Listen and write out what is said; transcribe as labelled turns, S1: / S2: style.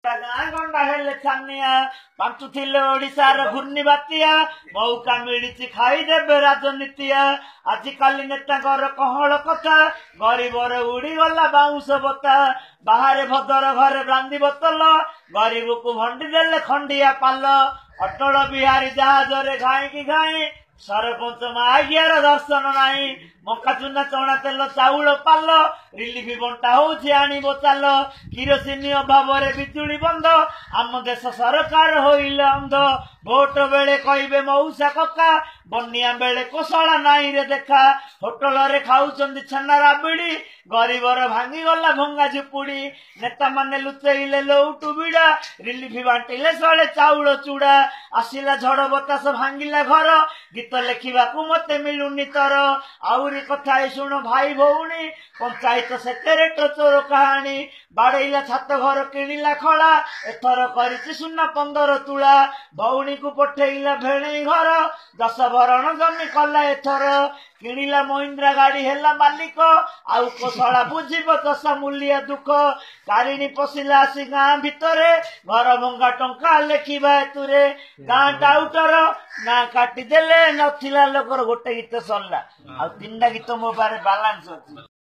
S1: ଗାଁ ଗଣ୍ଡା ହେଲେ ଛାନିଆ ପାଞ୍ଚୁଥିଲେ ଓଡିଶାର ଘୂର୍ଣ୍ଣି ବାତିଆ ମଉକା ମିଳିଛି ଖାଇଦେବେ ରାଜନୀତିଆ ଆଜିକାଲି ନେତାଙ୍କର କହଳ କଥା ଗରିବର ଉଡିଗଲା ବାଉଁଶ ବତା ବାହାରେ ଭଦର ଘରେ ବ୍ରାନ୍ଦି ବୋତଲ ଗରିବକୁ ଭଣ୍ଡି ଦେଲେ ଖଣ୍ଡିଆ ପାଲ ଅଟଳ ବିହାରୀ ଜାହାଜରେ ଘାଇକି ଘାଇ ସରପଞ୍ଚ ମାଗିଆର ଦର୍ଶନ ନାହିଁ ମକା ଚୁନା ଚଣା ତେଲ ଚାଉଳ ପାଲ ରିଲିଫ ବଣ୍ଟା ହଉଛି ଆଣିବ ଚାଲ କିରୋସିନି ଅଭାବରେ ବିଜୁଳି ବନ୍ଦ ଆମ ଦେଶ ସରକାର ହୋଇଲେ ଅନ୍ଧ ଭୋଟ ବେଳେ କହିବେ ମଉସା କକା ବନ୍ୟା ବେଳେ କୋଶଳା ନାହିଁ ରେ ଦେଖା ହୋଟେଲରେ ଖାଉଛନ୍ତି ଛେନା ରାବିଡି ଗରିବର ଭାଙ୍ଗିଗଲା ଭଙ୍ଗା ଝୁପୁଡି ନେତାମାନେ ଲୁଚେଇଲେ ଲଉଟୁ ବିଡା ରିଲିଫ ବାଣ୍ଟିଲେ ସଳେ ଚାଉଳ ଚୁଡା ଆସିଲା ଝଡ ବତାସ ଭାଙ୍ଗିଲା ଘର ଗୀତ ଲେଖିବାକୁ ମତେ ମିଳୁନି ତର ଆହୁରି କଥା ଶୁଣ ଭାଇ ଭଉଣୀ ପଞ୍ଚାୟତ ସେକ୍ରେଟାରୀ ଚୋର କାହାଣୀ ବାଡେଇଲା ଛାତ ଘର କିଣିଲା ଖଳା ଏଥର କରିଛି ସୁନା 15 ତୁଳା ଭଉଣୀକୁ ପଠେଇଲା ଭେଣେଇ ଘର 10 ଭରଣ ଜମି କଲା ଏଥର କିଣିଲା ମହିନ୍ଦ୍ରା ଗାଡି ହେଲା ମାଲିକ ଆଉ କୋଶଳା ବୁଝିବ ଦଶା ମୂଲିଆ ଦୁଃଖ କାରିଣୀ ପଶିଲା ଆସି ଗାଁ ଭିତରେ ଘର ଭଙ୍ଗା ଟଙ୍କା ଲେଖିବା ଏଥିରେ ଗାଁ ଟାଉଟର ନା କାଟିଦେଲେ ନଥିଲା ଲୋକର ଗୋଟେ ଗୀତ ସରିଲା ଆଉ 3ଟା ଗୀତ ମୋ ପାଖରେ ବାଲାନ୍ସ ଅଛି।